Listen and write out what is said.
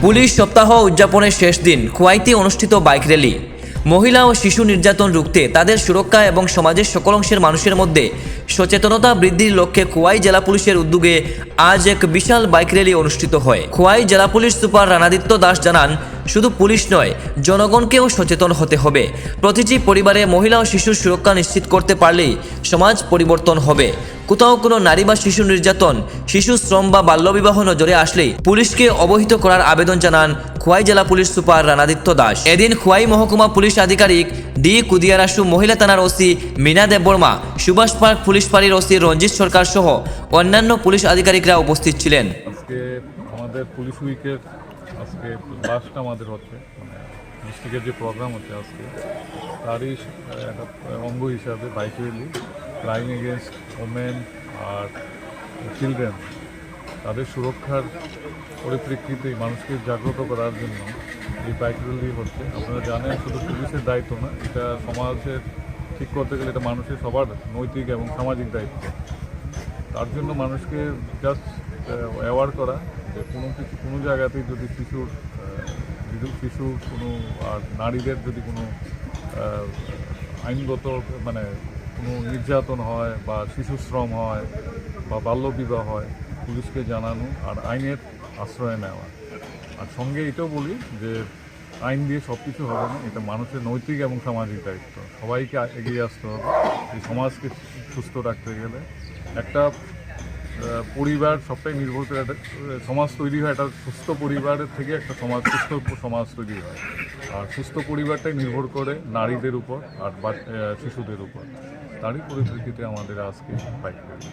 Police সপ্তাহ উদযাপনের শেষ দিন খোয়াইতে অনুষ্ঠিত বাইক র্যালি। মহিলা ও শিশু নির্যাতন রুখতে তাদের সুরক্ষা এবং সমাজের সকল অংশের মানুষের মধ্যে সচেতনতা বৃদ্ধির লক্ষ্যে খোয়াই জেলা পুলিশের উদ্যোগে আজ এক বিশাল বাইক র্যালি অনুষ্ঠিত হয়। খোয়াই জেলা পুলিশ সুপার রানাদিত্য দাস জানান, শুধু পুলিশ নয়, জনগণকেও সচেতন হতে হবে। প্রতিটি পরিবারে মহিলা ও শিশুর সুরক্ষা নিশ্চিত করতে পারলেই সমাজ পরিবর্তন হবে। কোথাও কোনো নারী বা শিশু নির্যাতন, শিশু শ্রম বা বাল্যবিবাহ নজরে আসলেই পুলিশকে অবহিত করার আবেদন জানান খোয়াই জেলা পুলিশ সুপার রানাদিত্য দাস। এদিন খোয়াই মহকুমা পুলিশ আধিকারিক ডি কুদিয়ারাসু, মহিলা থানার ওসি মিনা দেববর্মা, সুভাষ পার্ক পুলিশ ফাঁড়ির ওসি রঞ্জিত সরকার সহ অন্যান্য পুলিশ আধিকারিকরা উপস্থিত ছিলেন। আজকে আমাদের পুলিশ উইকের আজকে লাস্ট আমাদের হচ্ছে, মানে ডিস্ট্রিক্টের যে প্রোগ্রাম হচ্ছে আজকে, তারই একটা অঙ্গ হিসাবে bike rally, crime against women আর চিলড্রেন, তাদের সুরক্ষার পরিপ্রেক্ষিতে মানুষকে জাগ্রত করার জন্য এই বাইক র্যালি হচ্ছে। আপনারা জানেন, শুধু পুলিশের দায়িত্ব না, এটা সমাজের ঠিক করতে গেলে এটা মানুষের সবার নৈতিক এবং সামাজিক দায়িত্ব। তার জন্য মানুষকে জাস্ট অ্যাওয়ার করা যে কোনো জায়গাতেই যদি শিশুর কোনো আর নারীদের যদি কোনো আইনগত মানে কোনো নির্যাতন হয় বা শিশু শ্রম হয় বা বাল্যবিবাহ হয়, পুলিশকে জানানো আর আইনের আশ্রয় নেওয়া। আর সঙ্গে এটাও বলি যে আইন দিয়ে সব কিছু হবে না, এটা মানুষের নৈতিক এবং সামাজিক দায়িত্ব। সবাইকে এগিয়ে আসতে হবে এই সমাজকে সুস্থ রাখতে গেলে। একটা পরিবার সবটাই নির্ভর করে, একটা সমাজ তৈরি হয়, একটা সুস্থ পরিবারের থেকে একটা সুস্থ সমাজ তৈরি হয়। আর সুস্থ পরিবারটাই নির্ভর করে নারীদের উপর আর শিশুদের উপর। তারই পরিপ্রেক্ষিতে আমাদের আজকে বাইক র্যালি।